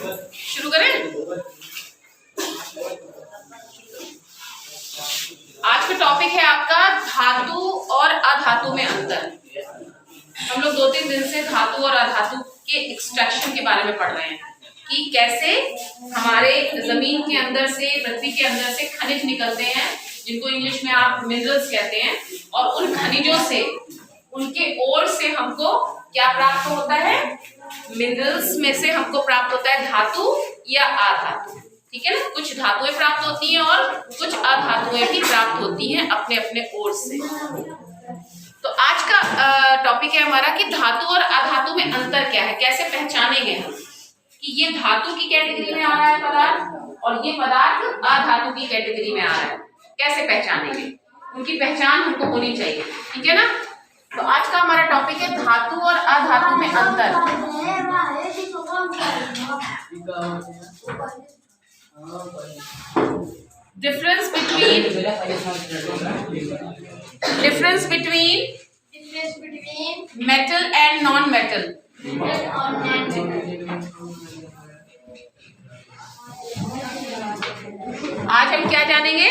शुरू करें। आज का टॉपिक है आपका धातु और अधातु में अंतर। हम लोग 2-3 दिन से धातु और अधातु के एक्सट्रैक्शन के बारे में पढ़ रहे हैं कि कैसे हमारे जमीन के अंदर से, पृथ्वी के अंदर से खनिज निकलते हैं, जिनको इंग्लिश में आप मिनरल्स कहते हैं, और उन खनिजों से, उनके ओर से हमको क्या प्राप्त होता है? मिनरल्स में से हमको प्राप्त होता है धातु या अधातु। ठीक है ना, कुछ धातुएं प्राप्त होती हैं और कुछ अधातुएं भी प्राप्त होती हैं अपने अपने ओर से। तो आज का टॉपिक है हमारा कि धातु और अधातु में अंतर क्या है, कैसे पहचानेंगे हम कि ये धातु की कैटेगरी में आ रहा है पदार्थ और ये पदार्थ अधातु की कैटेगरी में आ रहा है, कैसे पहचानेंगे? उनकी पहचान हमको होनी चाहिए। ठीक है ना, तो आज का हमारा टॉपिक है धातु और अधातु में अंतर। Difference between metal and non metal. आज हम क्या जानेंगे?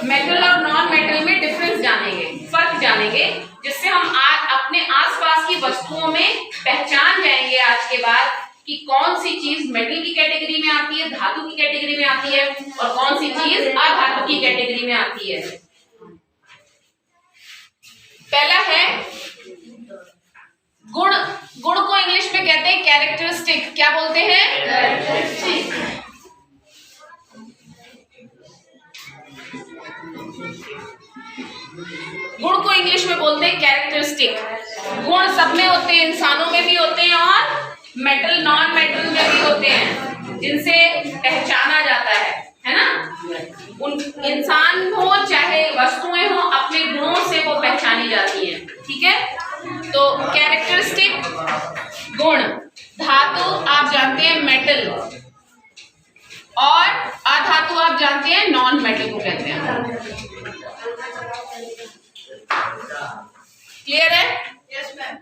मेटल और नॉन मेटल में डिफरेंस जानेंगे, फर्क जानेंगे, जिससे हम आज अपने आसपास की वस्तुओं में पहचान जाएंगे आज के बाद कि कौन सी चीज मेटल की कैटेगरी में आती है, धातु की कैटेगरी में आती है, और कौन सी चीज अधातु की कैटेगरी में आती है। पहला है गुण। गुण को इंग्लिश में कहते हैं कैरेक्टरिस्टिक। क्या बोलते हैं? कैरेक्टरिस्टिक। गुण को इंग्लिश में बोलते हैं कैरेक्टरिस्टिक। गुण सब में होते हैं, इंसानों में भी होते हैं और मेटल नॉन मेटल में भी होते हैं, जिनसे पहचाना जाता है ना। उन इंसान हो चाहे वस्तुएं हो, अपने गुणों से वो पहचानी जाती हैं। ठीक है, तो कैरेक्टरिस्टिक गुण। धातु आप जानते हैं मेटल, और अधातु आप जानते हैं नॉन मेटल को कहते हैं। क्लियर है? Yes ma'am.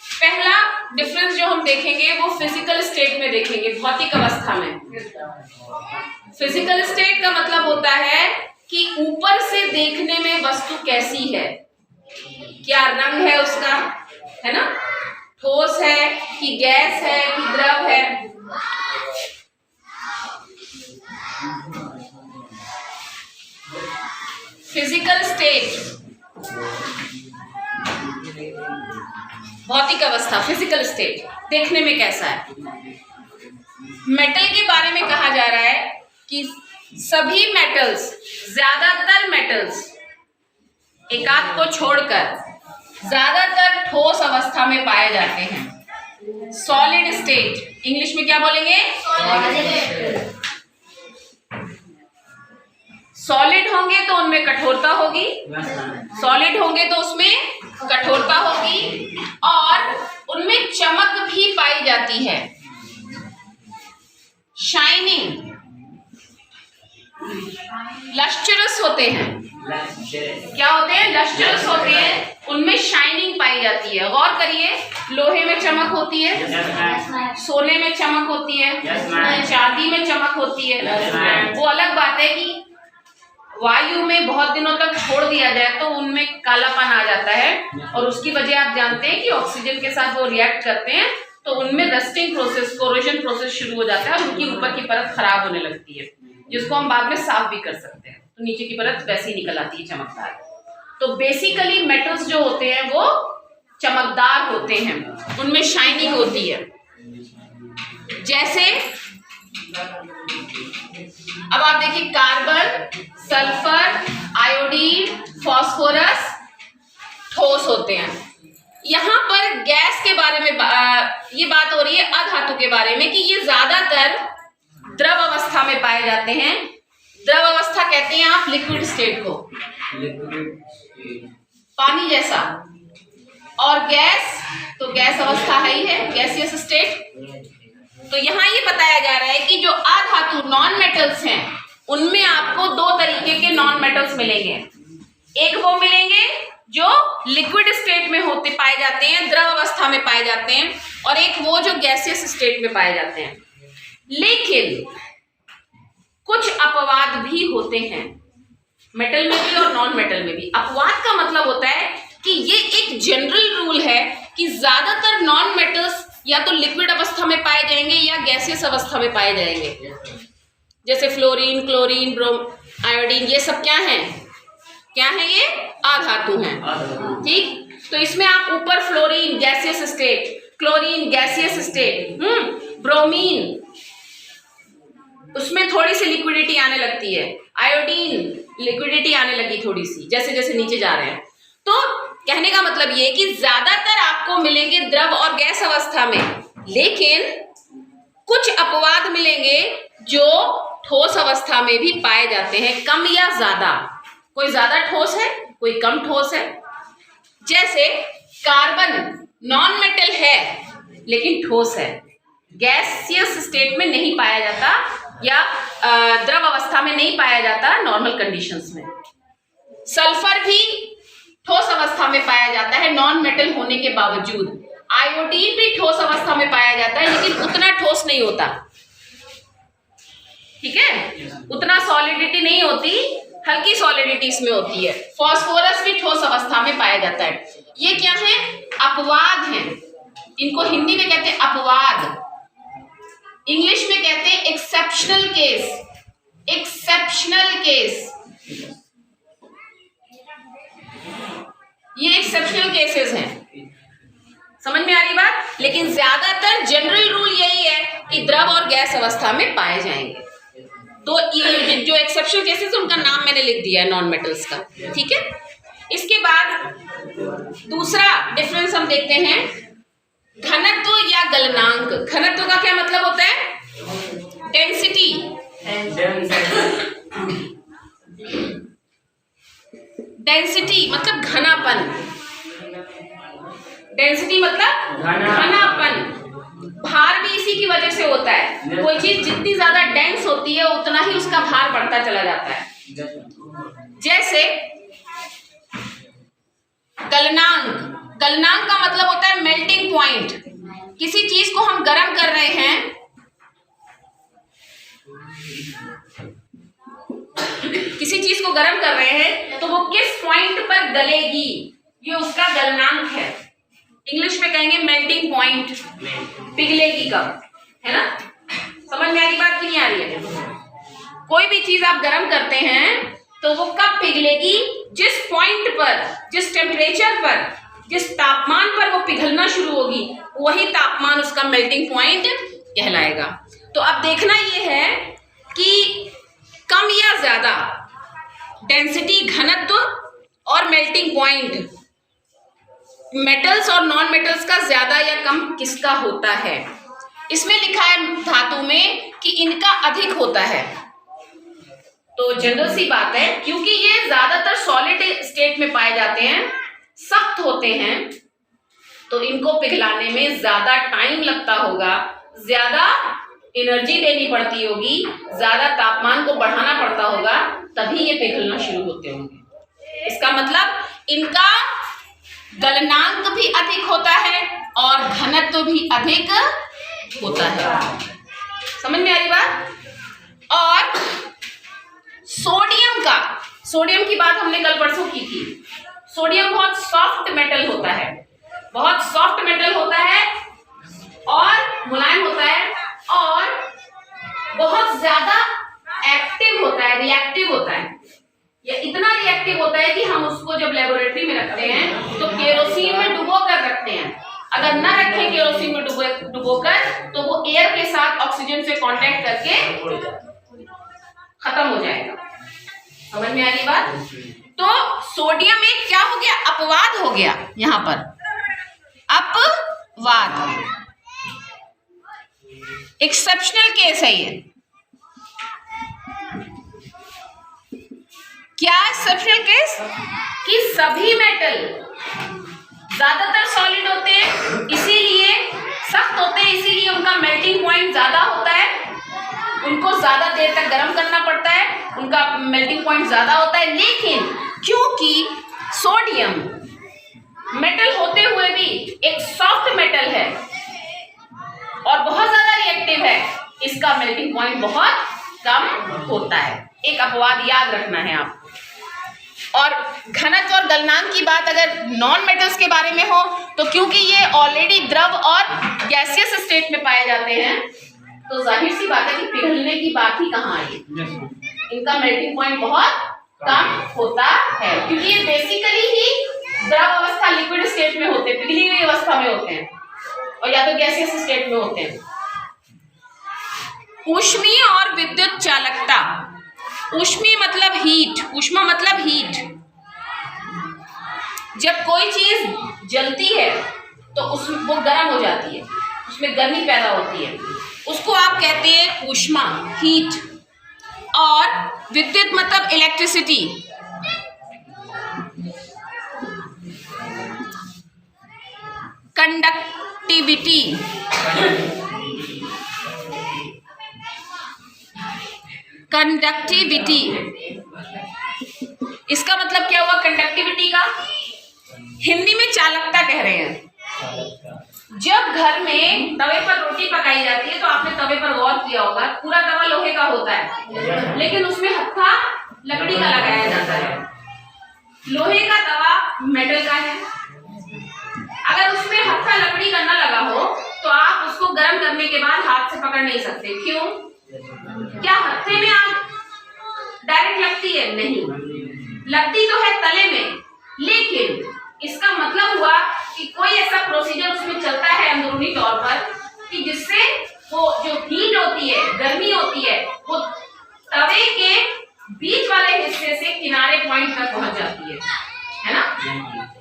पहला डिफरेंस जो हम देखेंगे वो फिजिकल स्टेट में देखेंगे, भौतिक अवस्था में। फिजिकल स्टेट का मतलब होता है कि ऊपर से देखने में वस्तु कैसी है, क्या रंग है उसका, है ना, ठोस है कि गैस है कि द्रव है। फिजिकल स्टेट, भौतिक अवस्था, फिजिकल स्टेट देखने में कैसा है। मेटल के बारे में कहा जा रहा है कि सभी मेटल्स, ज्यादातर मेटल्स, एकाध को छोड़कर ज्यादातर ठोस अवस्था में पाए जाते हैं। सॉलिड स्टेट, इंग्लिश में क्या बोलेंगे? सॉलिड होंगे तो उनमें कठोरता होगी, सॉलिड होंगे तो उसमें कठोरता होगी, और उनमें चमक भी पाई जाती है, शाइनिंग, लस्ट्रस होते हैं। क्या होते हैं? लस्ट्रस होते हैं, उनमें शाइनिंग पाई जाती है। गौर करिए, लोहे में चमक होती है, सोने में चमक होती है, चांदी में चमक होती है। वो अलग बात है कि वायु में बहुत दिनों तक छोड़ दिया जाए तो उनमें कालापन आ जाता है, और उसकी वजह आप जानते हैं कि ऑक्सीजन के साथ वो रिएक्ट करते हैं तो उनमें रस्टिंग प्रोसेस, कोरोजन प्रोसेस शुरू हो जाता है और उनकी ऊपर की परत खराब होने लगती है, जिसको हम बाद में साफ भी कर सकते हैं, तो नीचे की परत वैसे ही निकल आती है चमकदार। तो बेसिकली मेटल्स जो होते हैं वो चमकदार होते हैं, उनमें शाइनिंग होती है। जैसे अब आप देखिए, कार्बन, सल्फर, आयोडीन, फास्फोरस ठोस होते हैं। यहाँ पर गैस के बारे में ये बात हो रही है अधातु के बारे में कि ये ज्यादातर द्रव अवस्था में पाए जाते हैं। द्रव अवस्था कहते हैं आप लिक्विड स्टेट को, पानी जैसा, और गैस तो गैस अवस्था है ही है, गैसियस स्टेट। तो यहाँ ये बताया जा रहा है कि जो अधातु नॉन मेटल्स हैं उनमें आपको 2 तरीके के नॉन मेटल्स मिलेंगे। एक वो मिलेंगे जो लिक्विड स्टेट में होते पाए जाते हैं, द्रव अवस्था में पाए जाते हैं, और एक वो जो गैसियस स्टेट में पाए जाते हैं। लेकिन कुछ अपवाद भी होते हैं, मेटल में भी और नॉन मेटल में भी। अपवाद का मतलब होता है कि ये एक जनरल रूल है कि ज्यादातर नॉन मेटल्स या तो लिक्विड अवस्था में पाए जाएंगे या गैसियस अवस्था में पाए जाएंगे। जैसे फ्लोरीन, क्लोरीन, आयोडीन, ये सब क्या है ये अधातु हैं। ठीक, तो इसमें आप ऊपर fluorine gaseous state, chlorine gaseous state, bromine उसमें थोड़ी सी लिक्विडिटी आने लगती है, आयोडीन लिक्विडिटी आने लगी थोड़ी सी जैसे जैसे नीचे जा रहे हैं। तो कहने का मतलब ये कि ज्यादातर आपको मिलेंगे द्रव और गैस अवस्था में, लेकिन कुछ अपवाद मिलेंगे जो ठोस अवस्था में भी पाए जाते हैं, कम या ज्यादा। कोई ज्यादा ठोस है, कोई कम ठोस है। जैसे कार्बन नॉन मेटल है लेकिन ठोस है, गैसियस स्टेट में नहीं पाया जाता या द्रव अवस्था में नहीं पाया जाता नॉर्मल कंडीशंस में। सल्फर भी ठोस अवस्था में पाया जाता है नॉन मेटल होने के बावजूद। आयोडीन भी ठोस अवस्था में पाया जाता है लेकिन उतना ठोस नहीं होता, ठीक है, उतना सॉलिडिटी नहीं होती, हल्की सॉलिडिटी इसमें होती है। फास्फोरस भी ठोस अवस्था में पाया जाता है। ये क्या है? अपवाद हैं। इनको हिंदी में कहते हैं अपवाद, इंग्लिश में कहते हैं एक्सेप्शनल केस। एक्सेप्शनल केस, ये एक्सेप्शनल केसेस हैं। समझ में आ रही बात? लेकिन ज्यादातर जनरल रूल यही है कि द्रव और गैस अवस्था में पाए जाएंगे। तो ये जो एक्सेप्शनल केसेस उनका नाम मैंने लिख दिया है नॉन मेटल्स का, ठीक है। इसके बाद दूसरा डिफरेंस हम देखते हैं, घनत्व या गलनांक। घनत्व का क्या मतलब होता है? डेंसिटी। डेंसिटी मतलब घनापन। डेंसिटी मतलब घनापन। भार भी इसी की वजह से होता है। कोई चीज जितनी ज्यादा डेंस होती है उतना ही उसका भार बढ़ता चला जाता है। जैसे गलनांक। गलनांक का मतलब होता है मेल्टिंग पॉइंट। किसी चीज को हम गर्म कर रहे हैं, किसी चीज को गर्म कर रहे हैं तो वो किस पॉइंट पर गलेगी, ये उसका गलनांक है। इंग्लिश में कहेंगे मेल्टिंग पॉइंट। पिघलेगी कब, है ना? समझ में आ रही बात कि नहीं आ रही है? कोई भी चीज आप गर्म करते हैं तो वो कब पिघलेगी? जिस पॉइंट पर, जिस टेम्परेचर पर, जिस तापमान पर वो पिघलना शुरू होगी, वही तापमान उसका मेल्टिंग पॉइंट कहलाएगा। तो अब देखना ये है कि कम या ज्यादा डेंसिटी, घनत्व और मेल्टिंग पॉइंट, मेटल्स और नॉन मेटल्स का ज्यादा या कम किसका होता है। इसमें लिखा है धातु में कि इनका अधिक होता है। तो जनरल सी बात है, क्योंकि ये ज्यादातर सॉलिड स्टेट में पाए जाते हैं, सख्त होते हैं, तो इनको पिघलाने में ज्यादा टाइम लगता होगा, ज्यादा एनर्जी देनी पड़ती होगी, ज्यादा तापमान को बढ़ाना पड़ता होगा, तभी ये पिघलना शुरू होते होंगे। इसका मतलब इनका गलनांक भी अधिक होता है और घनत्व भी अधिक होता है। समझ में आ रही बात? और सोडियम का, सोडियम की बात हमने कल परसों की थी। सोडियम बहुत सॉफ्ट मेटल होता है, बहुत सॉफ्ट मेटल होता है और मुलायम होता है और बहुत ज्यादा एक्टिव होता है, रिएक्टिव होता है। ये इतना रिएक्टिव होता है कि हम उसको जब लेबोरेटरी में रखते हैं तो केरोसिन में डुबो कर रखते हैं। अगर ना रखें केरोसिन में डुबोकर तो वो एयर के साथ ऑक्सीजन से कांटेक्ट करके खत्म हो जाएगा। समझ में आ रही बात? तो सोडियम एक क्या हो गया? अपवाद हो गया। यहां पर अपवाद, एक्सेप्शनल केस है ये। क्या एक्सेप्शनल केस? कि सभी मेटल ज्यादातर सॉलिड होते हैं, इसीलिए सख्त होते हैं, इसीलिए उनका मेल्टिंग पॉइंट ज्यादा होता है, उनको ज्यादा देर तक गर्म करना पड़ता है, उनका मेल्टिंग पॉइंट ज्यादा होता है। लेकिन क्योंकि सोडियम मेटल होते हुए भी एक सॉफ्ट मेटल है और बहुत ज्यादा रिएक्टिव है, इसका मेल्टिंग पॉइंट बहुत कम होता है। एक अपवाद याद रखना है आप। और घनत्व और गलनांक की बात अगर नॉन मेटल्स के बारे में हो तो क्योंकि ये ऑलरेडी द्रव और गैसियस स्टेट में पाए जाते हैं तो जाहिर सी बात है कि पिघलने की बात ही कहाँ आई। इनका मेल्टिंग पॉइंट बहुत कम होता है क्योंकि ये बेसिकली ही द्रव अवस्था लिक्विड स्टेट में होते हैं, पिघली हुई अवस्था में होते हैं और या तो गैसियस स्टेट में होते हैं। ऊष्मीय और विद्युत चालकता। ऊष्मीय मतलब हीट, ऊष्मा मतलब हीट। जब कोई चीज जलती है तो उसमें वो गर्म हो जाती है, उसमें गर्मी पैदा होती है, उसको आप कहते हैं ऊष्मा, हीट। और विद्युत मतलब इलेक्ट्रिसिटी। कंडक्टिविटी, कंडक्टिविटी इसका मतलब क्या हुआ कंडक्टिविटी का? हिंदी में चालकता कह रहे हैं। जब घर में तवे पर रोटी पकाई जाती है तो आपने तवे पर गौर किया होगा, पूरा तवा लोहे का होता है लेकिन उसमें हत्था लकड़ी का लगाया जाता है। लोहे का तवा मेटल का है, अगर उसमें हत्था लकड़ी का न लगा हो तो आप उसको गर्म करने के बाद हाथ से पकड़ नहीं सकते। क्यों? क्या हत्थे में आग डायरेक्ट लगती है? नहीं, लगती तो है तले में, लेकिन इसका मतलब हुआ कि कोई ऐसा प्रोसीजर उसमें चलता है अंदरूनी तौर पर कि जिससे वो जो हीट होती है, गर्मी होती है, वो तवे के बीच वाले हिस्से से किनारे पॉइंट तक पहुंच जाती है ना?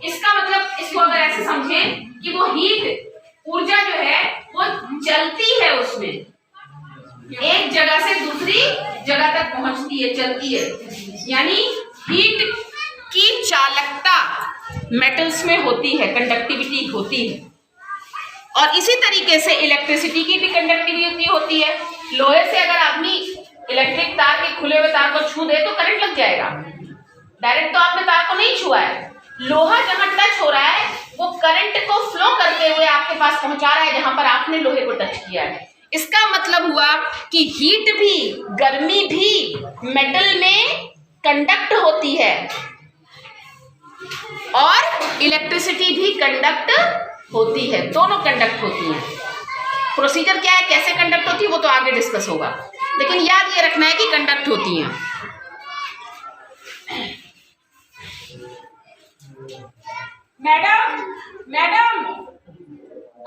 इसका मतलब इसको अगर ऐसे समझें कि वो हीट ऊर्जा जो है वो चलती है, उसमें एक जगह से दूसरी जगह तक पहुंचती है, चलती है। यानी हीट की चालकता मेटल्स में होती है, कंडक्टिविटी होती है। और इसी तरीके से इलेक्ट्रिसिटी की भी कंडक्टिविटी होती है। लोहे से अगर आदमी इलेक्ट्रिक तार के खुले हुए तार को छू दे तो करंट लग जाएगा। डायरेक्ट तो आपने तार को नहीं छुआ है, लोहा जहां टच हो रहा है वो करंट को फ्लो करते हुए आपके पास पहुंचा रहा है जहां पर आपने लोहे को टच किया है। इसका मतलब हुआ कि हीट भी, गर्मी भी मेटल में कंडक्ट होती है और इलेक्ट्रिसिटी भी कंडक्ट होती है, दोनों कंडक्ट होती हैं। प्रोसीजर क्या है, कैसे कंडक्ट होती है वो तो आगे डिस्कस होगा, लेकिन याद ये रखना है कि कंडक्ट होती हैं। मैडम, मैडम,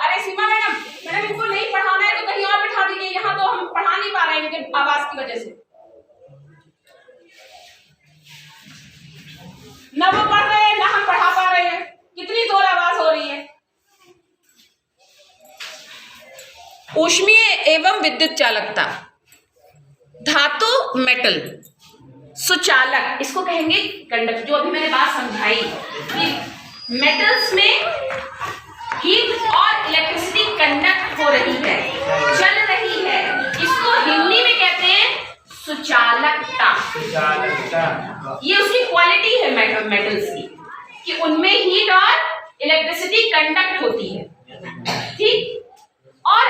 अरे सीमा मैडम, मैडम इनको नहीं पढ़ाना है तो कहीं और बिठा दीजिए, यहाँ तो हम पढ़ा नहीं पा रहे हैं इनके आवाज की वजह से। न वो पढ़ रहे हैं न हम पढ़ा पा रहे हैं, कितनी जोर आवाज हो रही है। ऊष्मीय एवं विद्युत चालकता। धातु मेटल, सुचालक, इसको कहेंगे कंडक्टर। जो अभी मैंने बात समझाई कि मेटल्स में हीट और इलेक्ट्रिसिटी कंडक्ट हो रही है, चल रही है, इसको हिंदी में कहते हैं सुचालकता। ये उसकी क्वालिटी है मेटल्स की कि उनमें हीट और इलेक्ट्रिसिटी कंडक्ट होती है, ठीक। और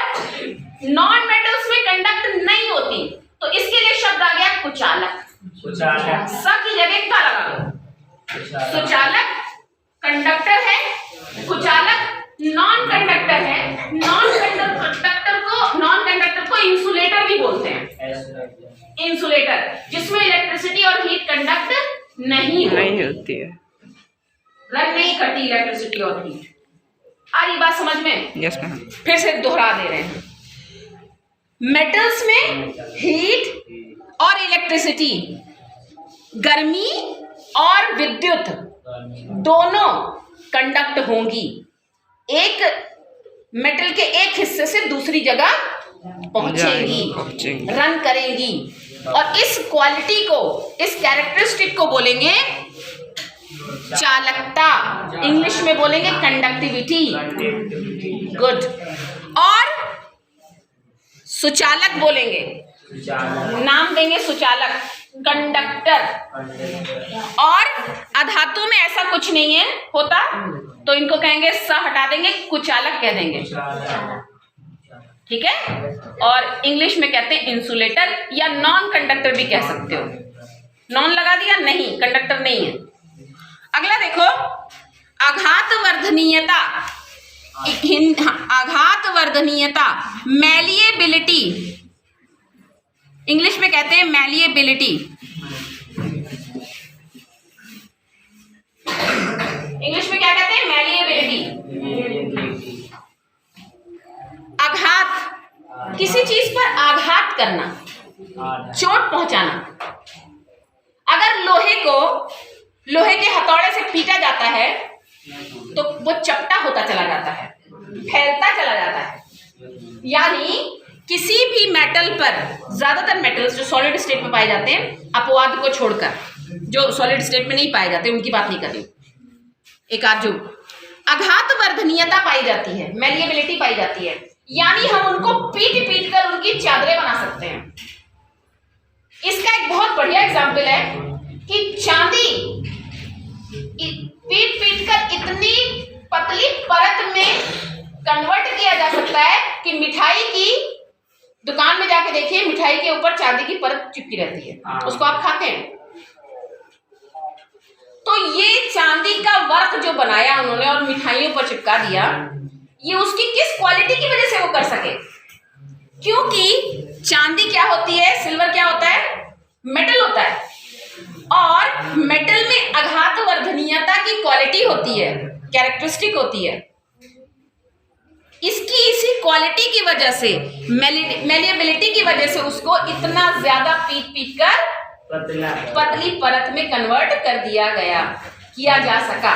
नॉन मेटल्स में कंडक्ट नहीं होती, तो इसके लिए शब्द आ गया कुचालक। स की जगह का लगा लो। सुचालक कंडक्टर है, कुचालक नॉन कंडक्टर है। नॉन कंडक्टर को इंसुलेटर भी बोलते हैं। इंसुलेटर जिसमें इलेक्ट्रिसिटी और हीट कंडक्ट नहीं होती है, रन नहीं करती इलेक्ट्रिसिटी और हीट। आ रही बात समझ में? Yes ma'am. फिर से दोहरा दे रहे हैं। मेटल्स में हीट और इलेक्ट्रिसिटी, गर्मी और विद्युत दोनों कंडक्ट होंगी, एक मेटल के एक हिस्से से दूसरी जगह पहुंचेंगी, रन करेंगी। और इस क्वालिटी को, इस कैरेक्टरिस्टिक को बोलेंगे चालकता, इंग्लिश में बोलेंगे कंडक्टिविटी। गुड। और सुचालक बोलेंगे, नाम देंगे सुचालक। कंडक्टर। और अधातु में ऐसा कुछ नहीं है होता, तो इनको कहेंगे स हटा देंगे, कुचालक कह देंगे, ठीक है। और इंग्लिश में कहते हैं इंसुलेटर या नॉन कंडक्टर भी कह सकते हो। नॉन लगा दिया, नहीं, कंडक्टर नहीं है। अगला देखो, आघात वर्धनीयता, आघात वर्धनीयता, मैलिएबिलिटी, इंग्लिश में कहते हैं मैलिएबिलिटी, इंग्लिश में क्या कहते हैं, मैलिएबिलिटी। आघात, किसी चीज पर आघात करना, चोट पहुंचाना। अगर लोहे के हथौड़े से पीटा जाता है तो वो चपटा होता चला जाता है, फैलता चला जाता है। यानी किसी भी मेटल पर, ज्यादातर मेटल्स जो सॉलिड स्टेट में पाए जाते हैं, अपवाद को छोड़कर, जो सॉलिड स्टेट में नहीं पाए जाते उनकी बात नहीं कर रही, एक आध जो आघात वर्धनीयता पाई जाती है, मैलिएबिलिटी पाई जाती है, यानी हम उनको पीट पीट कर उनकी चादरें बना सकते हैं। इसका एक बहुत बढ़िया एग्जाम्पल है कि चांदी पीट पीट कर इतनी पतली परत में कन्वर्ट किया जा सकता है कि मिठाई की दुकान में जाके देखिए, मिठाई के ऊपर चांदी की परत चिपकी रहती है, उसको आप खाते हैं। तो ये चांदी का वर्क जो बनाया उन्होंने और मिठाइयों पर चिपका दिया, ये उसकी किस क्वालिटी की वजह से वो कर सके? क्योंकि चांदी क्या होती है, सिल्वर क्या होता है, मेटल होता है, और मेटल में आघात वर्धनीयता की क्वालिटी होती है, कैरेक्टरिस्टिक होती है। इसकी इसी क्वालिटी की वजह से, मैलिएबिलिटी की वजह से उसको इतना ज्यादा पीट पीट कर पतली परत में कन्वर्ट कर दिया गया, किया जा सका।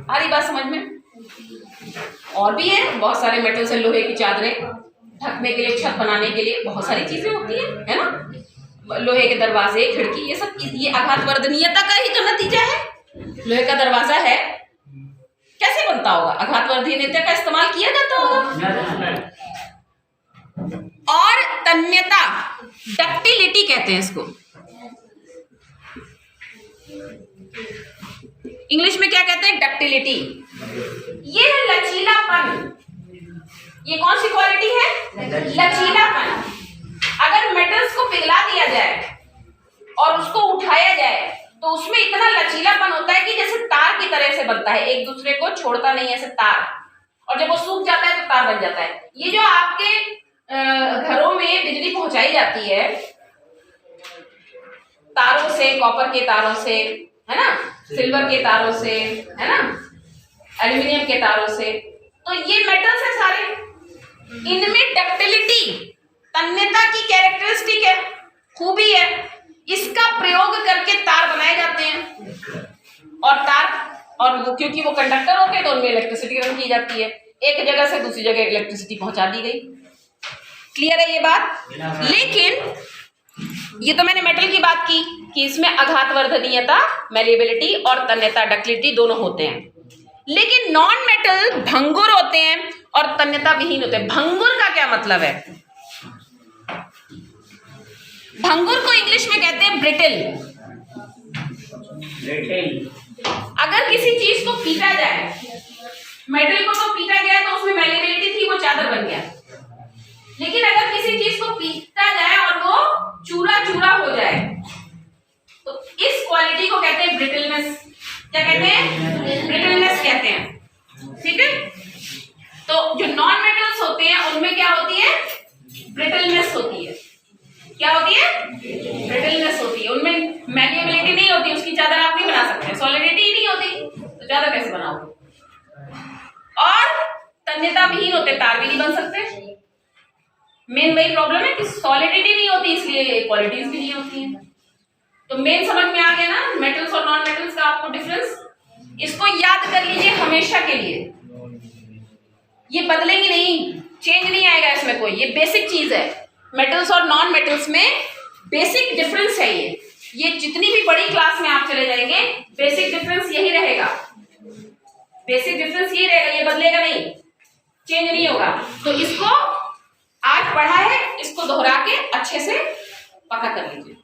आ रही बात समझ में? और भी है बहुत सारे मेटल से, लोहे की चादरें ढकने के लिए, छत बनाने के लिए बहुत सारी चीजें होती है ना, लोहे के दरवाजे, खिड़की, ये सब, ये आघात वर्धनीयता का ही तो नतीजा है। लोहे का दरवाजा है, कैसे बनता होगा? आघात वर्धनीयता का इस्तेमाल किया जाता होगा। और तन्यता, डक्टिलिटी कहते हैं इसको, इंग्लिश में क्या कहते हैं, डक्टिलिटी। ये है लचीलापन। ये कौन सी क्वालिटी है? लचीलापन। अगर मेटल्स को पिघला दिया जाए और उसको उठाया जाए तो उसमें इतना लचीलापन होता है कि जैसे तार की तरह से बनता है, एक दूसरे को छोड़ता नहीं है, ऐसे तार, और जब वो सूख जाता है तो तार बन जाता है। ये जो आपके घरों में बिजली पहुंचाई जाती है तारों से, कॉपर के तारों से, है ना, सिल्वर के तारों से, है ना, एल्यूमिनियम के तारों से, तो ये मेटल्स है सारे, इनमें डक्टिलिटी, तन्यता की कैरेक्टरिस्टिक है, खूबी है। इसका प्रयोग करके तार बनाए जाते हैं, और तार, और वो क्योंकि वो कंडक्टर होते हैं तो उनमें इलेक्ट्रिसिटी रन की जाती है, एक जगह से दूसरी जगह इलेक्ट्रिसिटी पहुंचा दी गई। क्लियर है ये बात? लेकिन ये तो मैंने मेटल की बात की कि इसमें आघात वर्धनीयता, मैलिएबिलिटी और तन्यता, डक्टिलिटी दोनों होते हैं। लेकिन नॉन मेटल भंगुर होते हैं और तन्यता विहीन होते हैं। भंगुर का क्या मतलब है? भंगुर को इंग्लिश में कहते हैं ब्रिटल। अगर किसी चीज को पीटा जाए, मेटल को तो पीटा गया तो उसमें मैलिएबिलिटी थी, वो चादर बन गया। लेकिन अगर किसी चीज को पीटा जाए और वो चूरा चूरा हो जाए तो इस क्वालिटी को कहते हैं ब्रिटलनेस। क्या कहते हैं? ब्रिटलनेस कहते हैं। ठीक है, तो जो नॉन मेटल्स होते हैं उनमें क्या होती है? ब्रिटलनेस होती है। क्या होती है? ब्रिटलनेस होती है। उनमें मैलिएबिलिटी नहीं होती, उसकी चादर आप नहीं बना सकते, सॉलिडिटी ही नहीं होती तो चादर कैसे बनाओगे? और तन्यता विहीन होते, तार भी नहीं बन सकते। मेन वही प्रॉब्लम है कि सॉलिडिटी नहीं होती, इसलिए क्वालिटीज भी नहीं होती है। तो मेन समझ में आ गया ना मेटल्स और नॉन मेटल्स का आपको डिफरेंस। इसको याद कर लीजिए हमेशा के लिए, ये बदलेंगे नहीं, चेंज नहीं आएगा इसमें कोई। ये बेसिक चीज है, मेटल्स और नॉन मेटल्स में बेसिक डिफरेंस है ये जितनी भी बड़ी क्लास में आप चले जाएंगे बेसिक डिफरेंस यही रहेगा। बेसिक डिफरेंस यही रहेगा, ये बदलेगा नहीं, चेंज नहीं होगा। तो इसको आज पढ़ा है, इसको दोहरा के अच्छे से पक्का कर लीजिए।